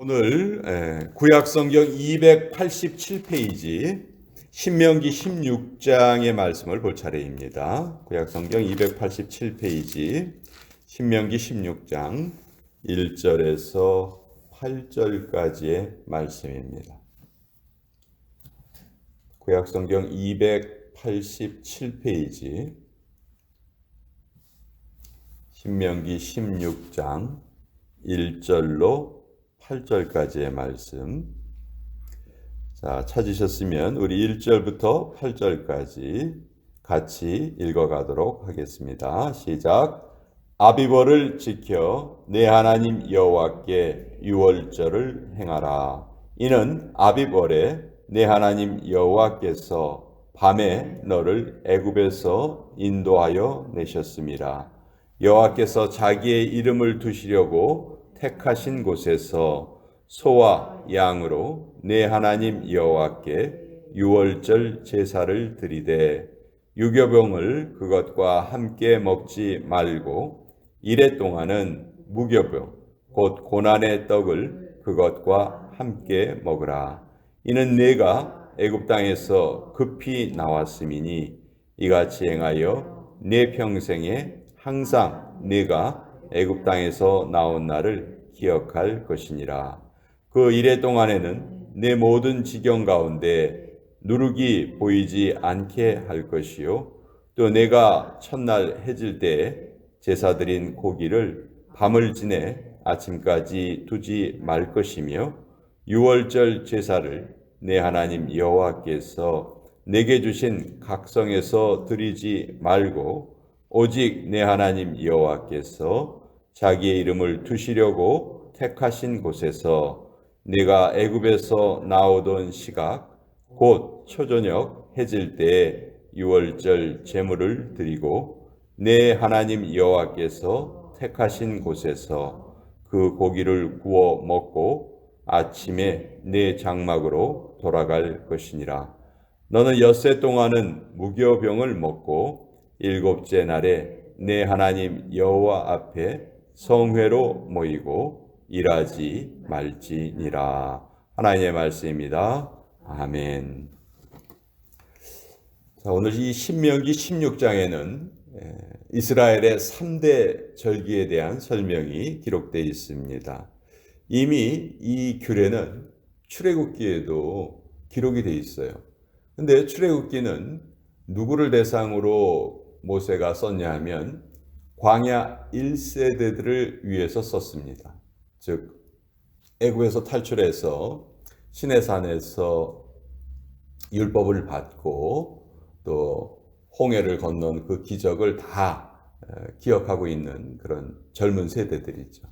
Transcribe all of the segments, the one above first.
오늘 구약성경 287페이지 신명기 16장의 말씀을 볼 차례입니다. 구약성경 287페이지 신명기 16장 1절에서 8절까지의 말씀입니다. 구약성경 287페이지 신명기 16장 1절로 8절까지의 말씀. 자, 찾으셨으면 우리 1절부터 8절까지 같이 읽어가도록 하겠습니다. 시작. 아비벌을 지켜 내 하나님 여호와께 유월절을 행하라. 이는 아비벌에 내 하나님 여호와께서 밤에 너를 애굽에서 인도하여 내셨습니다. 여호와께서 자기의 이름을 두시려고 택하신 곳에서 소와 양으로 내 하나님 여호와께 유월절 제사를 드리되 유교병을 그것과 함께 먹지 말고 이래 동안은 무교병 곧 고난의 떡을 그것과 함께 먹으라. 이는 내가 애굽 땅에서 급히 나왔음이니 이같이 행하여 내 평생에 항상 내가 애굽 땅에서 나온 날을 기억할 것이니라. 그 이래 동안에는 내 모든 지경 가운데 누룩이 보이지 않게 할 것이요 또 내가 첫날 해질 때에 제사 드린 고기를 밤을 지내 아침까지 두지 말 것이며 유월절 제사를 내 하나님 여호와께서 내게 주신 각성에서 드리지 말고 오직 내 하나님 여호와께서 자기의 이름을 두시려고 택하신 곳에서 내가 애굽에서 나오던 시각 곧 초저녁 해질 때에 유월절 제물을 드리고 내 하나님 여호와께서 택하신 곳에서 그 고기를 구워 먹고 아침에 내 장막으로 돌아갈 것이니라. 너는 엿새 동안은 무교병을 먹고 일곱째 날에 내 하나님 여호와 앞에 성회로 모이고 일하지 말지니라. 하나님의 말씀입니다. 아멘. 자, 오늘 이 신명기 16장에는 이스라엘의 3대 절기에 대한 설명이 기록되어 있습니다. 이미 이 규례는 출애굽기에도 기록이 되어 있어요. 근데 출애굽기는 누구를 대상으로 모세가 썼냐 하면 광야 1세대들을 위해서 썼습니다. 즉 애굽에서 탈출해서 시내산에서 율법을 받고 또 홍해를 건넌 그 기적을 다 기억하고 있는 그런 젊은 세대들이죠.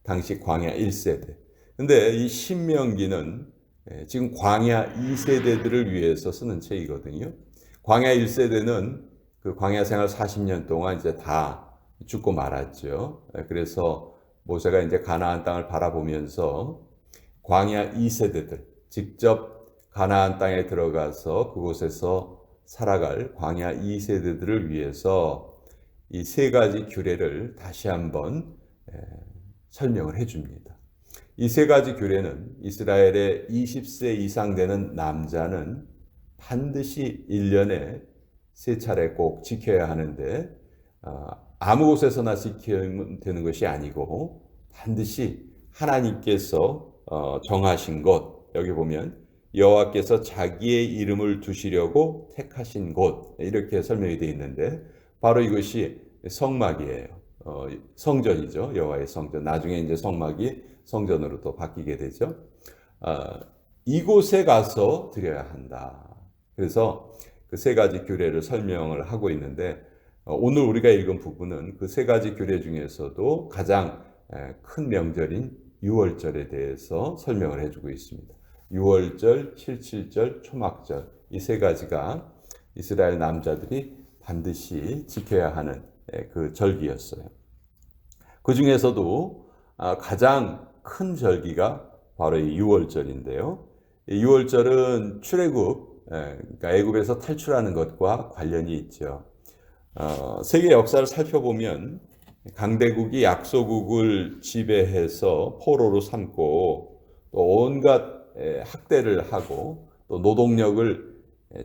당시 광야 1세대. 근데 이 신명기는 지금 광야 2세대들을 위해서 쓰는 책이거든요. 광야 1세대는 그 광야 생활 40년 동안 이제 다 죽고 말았죠. 그래서 모세가 이제 가나안 땅을 바라보면서 광야 2세대들, 직접 가나안 땅에 들어가서 그곳에서 살아갈 광야 2세대들을 위해서 이 세 가지 규례를 다시 한번 설명을 해줍니다. 이 세 가지 규례는 이스라엘의 20세 이상 되는 남자는 반드시 1년에 3차례 꼭 지켜야 하는데 아무 곳에서나 지키면 되는 것이 아니고 반드시 하나님께서 정하신 곳, 여기 보면 여호와께서 자기의 이름을 두시려고 택하신 곳, 이렇게 설명이 되어 있는데 바로 이것이 성막이에요. 성전이죠. 여호와의 성전. 나중에 이제 성막이 성전으로 또 바뀌게 되죠. 이곳에 가서 드려야 한다. 그래서 그 세 가지 규례를 설명을 하고 있는데 오늘 우리가 읽은 부분은 그 세 가지 규례 중에서도 가장 큰 명절인 유월절에 대해서 설명을 해주고 있습니다. 유월절, 칠칠절, 초막절, 이 세 가지가 이스라엘 남자들이 반드시 지켜야 하는 그 절기였어요. 그 중에서도 가장 큰 절기가 바로 이 유월절인데요. 이 유월절은 출애굽, 그러니까 애굽에서 탈출하는 것과 관련이 있죠. 세계 역사를 살펴보면 강대국이 약소국을 지배해서 포로로 삼고 또 온갖 학대를 하고 또 노동력을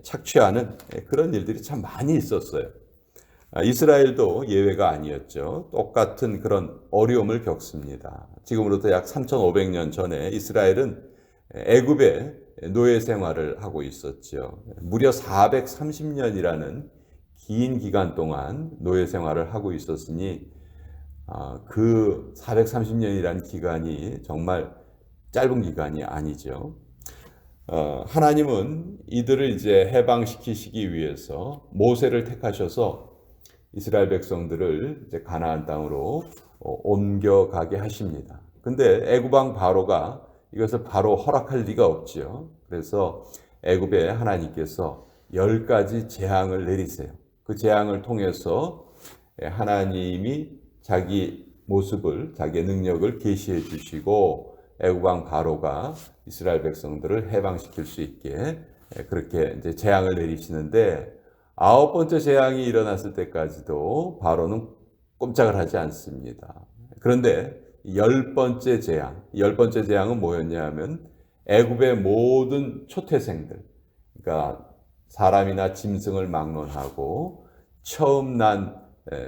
착취하는 그런 일들이 참 많이 있었어요. 이스라엘도 예외가 아니었죠. 똑같은 그런 어려움을 겪습니다. 지금으로부터 약 3,500년 전에 이스라엘은 애굽에 노예 생활을 하고 있었죠. 무려 430년이라는 긴 기간 동안 노예 생활을 하고 있었으니 그 430년이라는 기간이 정말 짧은 기간이 아니죠. 하나님은 이들을 이제 해방시키시기 위해서 모세를 택하셔서 이스라엘 백성들을 이제 가나안 땅으로 옮겨가게 하십니다. 근데 애굽 왕 바로가 이것을 바로 허락할 리가 없지요. 그래서 애굽에 하나님께서 10가지 재앙을 내리세요. 그 재앙을 통해서 하나님이 자기 모습을, 자기의 능력을 계시해 주시고 애굽 왕 바로가 이스라엘 백성들을 해방시킬 수 있게 그렇게 이제 재앙을 내리시는데 9번째 재앙이 일어났을 때까지도 바로는 꼼짝을 하지 않습니다. 그런데 10번째 재앙, 10번째 재앙은 뭐였냐 하면 애굽의 모든 초태생들, 그러니까 사람이나 짐승을 막론하고 처음 난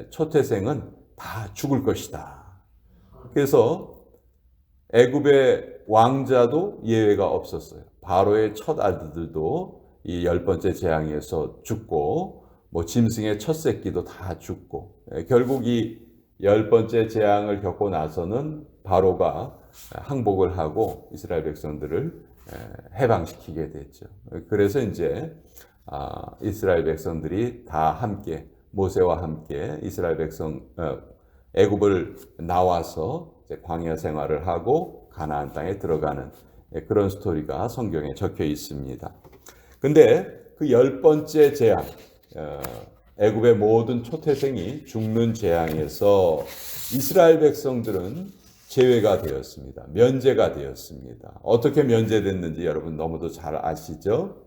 초태생은 다 죽을 것이다. 그래서 애굽의 왕자도 예외가 없었어요. 바로의 첫 아들들도 이 10번째 재앙에서 죽고 뭐 짐승의 첫 새끼도 다 죽고 결국 이 10번째 재앙을 겪고 나서는 바로가 항복을 하고 이스라엘 백성들을 해방시키게 됐죠. 그래서 이제 이스라엘 백성들이 다 함께 모세와 함께 이스라엘 백성 애굽을 나와서 이제 광야 생활을 하고 가나안 땅에 들어가는 그런 스토리가 성경에 적혀 있습니다. 근데 그 10번째 재앙, 애굽의 모든 초태생이 죽는 재앙에서 이스라엘 백성들은 제외가 되었습니다. 면제가 되었습니다. 어떻게 면제됐는지 여러분 너무도 잘 아시죠?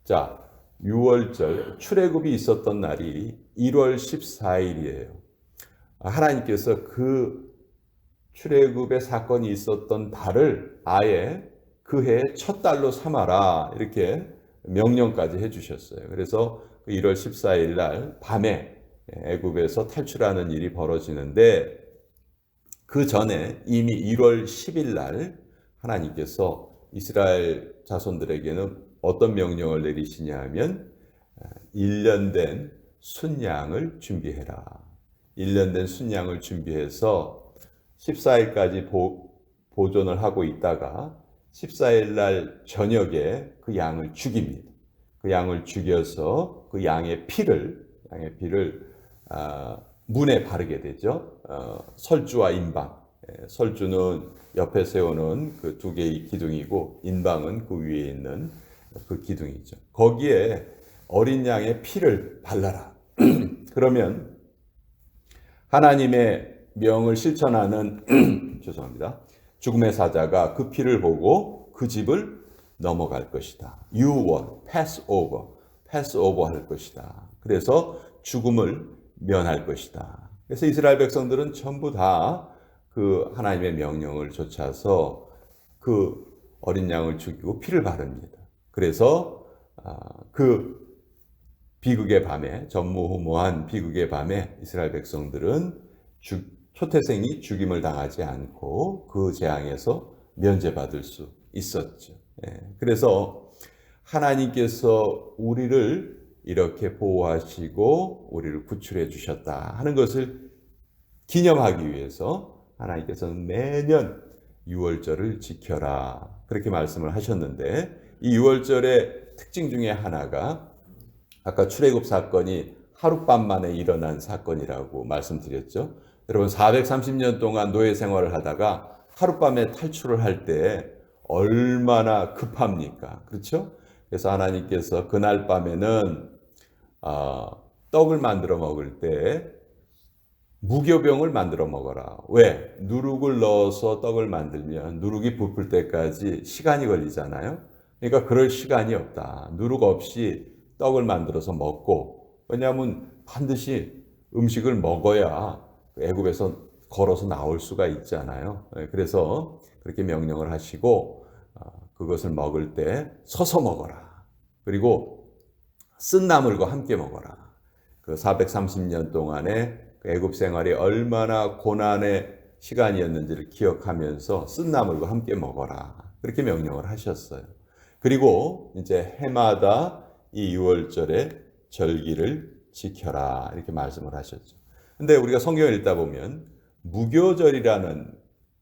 자, 6월절 출애굽이 있었던 날이 1월 14일이에요. 하나님께서 그 출애굽의 사건이 있었던 달을 아예 그 해의 첫 달로 삼아라 이렇게 명령까지 해주셨어요. 그래서 1월 14일 날 밤에 애굽에서 탈출하는 일이 벌어지는데 그 전에 이미 1월 10일 날 하나님께서 이스라엘 자손들에게는 어떤 명령을 내리시냐 하면 1년 된 순양을 준비해라. 1년 된 순양을 준비해서 14일까지 보존을 하고 있다가 14일 날 저녁에 그 양을 죽입니다. 그 양을 죽여서 그 양의 피를 문에 바르게 되죠. 설주와 인방. 설주는 옆에 세우는 그 두 개의 기둥이고 인방은 그 위에 있는 그 기둥이죠. 거기에 어린 양의 피를 발라라. 그러면 하나님의 명을 실천하는 죄송합니다. 죽음의 사자가 그 피를 보고 그 집을 넘어갈 것이다. 유월, pass over 할 것이다. 그래서 죽음을 면할 것이다. 그래서 이스라엘 백성들은 전부 다 그 하나님의 명령을 좇아서 그 어린 양을 죽이고 피를 바릅니다. 그래서 그 비극의 밤에, 전무후무한 비극의 밤에 이스라엘 백성들은 초태생이 죽임을 당하지 않고 그 재앙에서 면제받을 수 있었죠. 그래서 하나님께서 우리를 이렇게 보호하시고 우리를 구출해 주셨다 하는 것을 기념하기 위해서 하나님께서는 매년 6월절을 지켜라 그렇게 말씀을 하셨는데 이 6월절의 특징 중에 하나가 아까 출애굽 사건이 하룻밤 만에 일어난 사건이라고 말씀드렸죠. 여러분 430년 동안 노예 생활을 하다가 하룻밤에 탈출을 할 때 얼마나 급합니까? 그렇죠? 그래서 하나님께서 그날 밤에는 떡을 만들어 먹을 때 무교병을 만들어 먹어라. 왜? 누룩을 넣어서 떡을 만들면 누룩이 부풀 때까지 시간이 걸리잖아요. 그러니까 그럴 시간이 없다. 누룩 없이 떡을 만들어서 먹고 왜냐하면 반드시 음식을 먹어야 애굽에서 걸어서 나올 수가 있잖아요. 그래서 그렇게 명령을 하시고 그것을 먹을 때 서서 먹어라. 그리고 쓴 나물과 함께 먹어라. 그 430년 동안의 그 애굽 생활이 얼마나 고난의 시간이었는지를 기억하면서 쓴 나물과 함께 먹어라. 그렇게 명령을 하셨어요. 그리고 이제 해마다 이 유월절에 절기를 지켜라. 이렇게 말씀을 하셨죠. 근데 우리가 성경을 읽다 보면 무교절이라는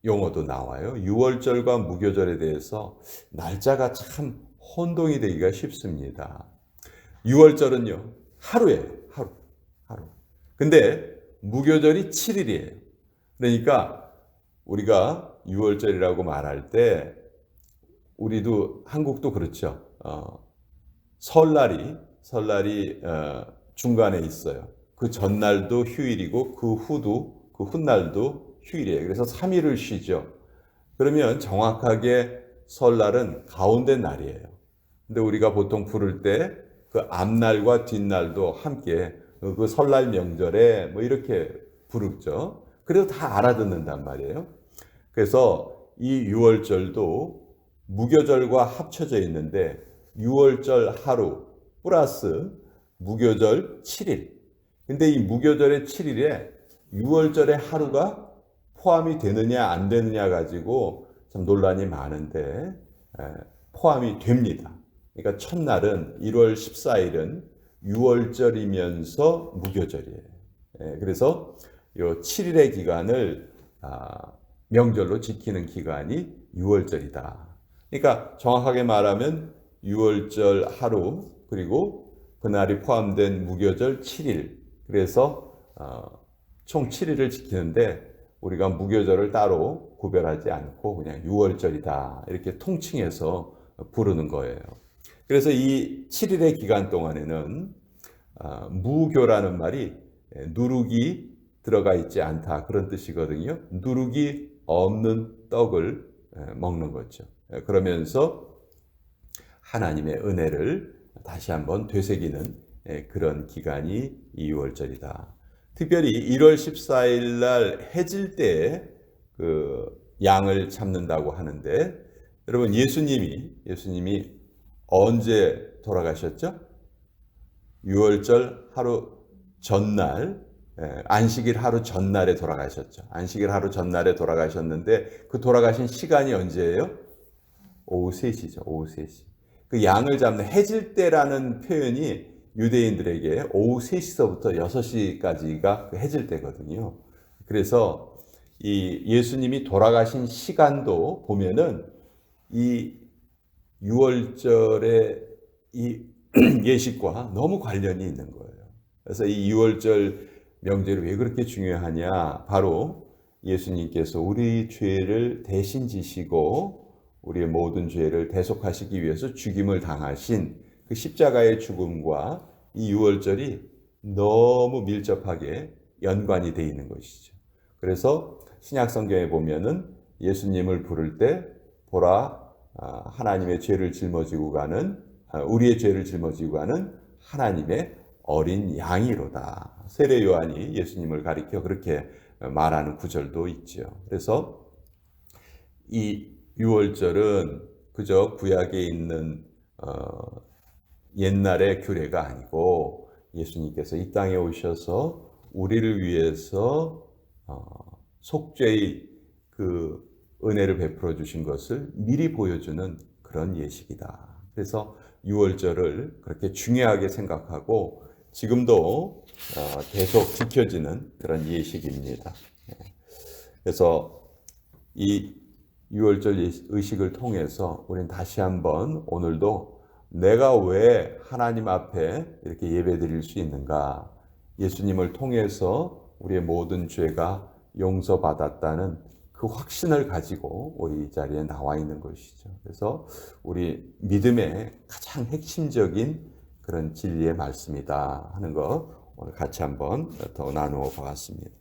용어도 나와요. 유월절과 무교절에 대해서 날짜가 참 혼동이 되기가 쉽습니다. 유월절은요, 하루예요. 하루. 근데 무교절이 7일이에요. 그러니까 우리가 유월절이라고 말할 때 우리도 한국도 그렇죠. 설날이 중간에 있어요. 그 전날도 휴일이고 그 훗날도 휴일이에요. 그래서 3일을 쉬죠. 그러면 정확하게 설날은 가운데 날이에요. 근데 우리가 보통 부를 때 그 앞날과 뒷날도 함께 그 설날 명절에 뭐 이렇게 부르죠. 그래도 다 알아듣는단 말이에요. 그래서 이 유월절도 무교절과 합쳐져 있는데 유월절 하루 플러스 무교절 7일. 근데 이 무교절의 7일에 유월절의 하루가 포함이 되느냐 안 되느냐 가지고 참 논란이 많은데 포함이 됩니다. 그러니까 첫날은 1월 14일은 유월절이면서 무교절이에요. 그래서 이 7일의 기간을 명절로 지키는 기간이 유월절이다. 그러니까 정확하게 말하면 유월절 하루 그리고 그날이 포함된 무교절 7일. 그래서 총 7일을 지키는데 우리가 무교절을 따로 구별하지 않고 그냥 유월절이다. 이렇게 통칭해서 부르는 거예요. 그래서 이 7일의 기간 동안에는 무교라는 말이 누룩이 들어가 있지 않다. 그런 뜻이거든요. 누룩이 없는 떡을 먹는 거죠. 그러면서 하나님의 은혜를 다시 한번 되새기는 그런 기간이 이 유월절이다. 특별히 1월 14일 날 해질 때 그 양을 잡는다고 하는데 여러분 예수님이 언제 돌아가셨죠? 유월절 하루 전날 안식일 하루 전날에 돌아가셨죠. 안식일 하루 전날에 돌아가셨는데 그 돌아가신 시간이 언제예요? 오후 3시죠. 오후 3시. 그 양을 잡는 해질 때라는 표현이 유대인들에게 오후 3시서부터 6시까지가 그 해질 때거든요. 그래서 이 예수님이 돌아가신 시간도 보면은 이 유월절의 이 예식과 너무 관련이 있는 거예요. 그래서 이 유월절 명절이 왜 그렇게 중요하냐? 바로 예수님께서 우리 죄를 대신 지시고 우리의 모든 죄를 대속하시기 위해서 죽임을 당하신 그 십자가의 죽음과 이 유월절이 너무 밀접하게 연관이 되어 있는 것이죠. 그래서 신약 성경에 보면은 예수님을 부를 때 보라 하나님의 죄를 짊어지고 가는 우리의 죄를 짊어지고 가는 하나님의 어린 양이로다. 세례 요한이 예수님을 가리켜 그렇게 말하는 구절도 있죠. 그래서 이 유월절은 그저 구약에 있는 옛날의 규례가 아니고 예수님께서 이 땅에 오셔서 우리를 위해서 속죄의 그 은혜를 베풀어 주신 것을 미리 보여주는 그런 예식이다. 그래서 유월절을 그렇게 중요하게 생각하고 지금도 계속 지켜지는 그런 예식입니다. 그래서 이 유월절 의식을 통해서 우리는 다시 한번 오늘도 내가 왜 하나님 앞에 이렇게 예배드릴 수 있는가? 예수님을 통해서 우리의 모든 죄가 용서받았다는 그 확신을 가지고 우리 이 자리에 나와 있는 것이죠. 그래서 우리 믿음의 가장 핵심적인 그런 진리의 말씀이다 하는 거 오늘 같이 한번 더 나누어 보았습니다.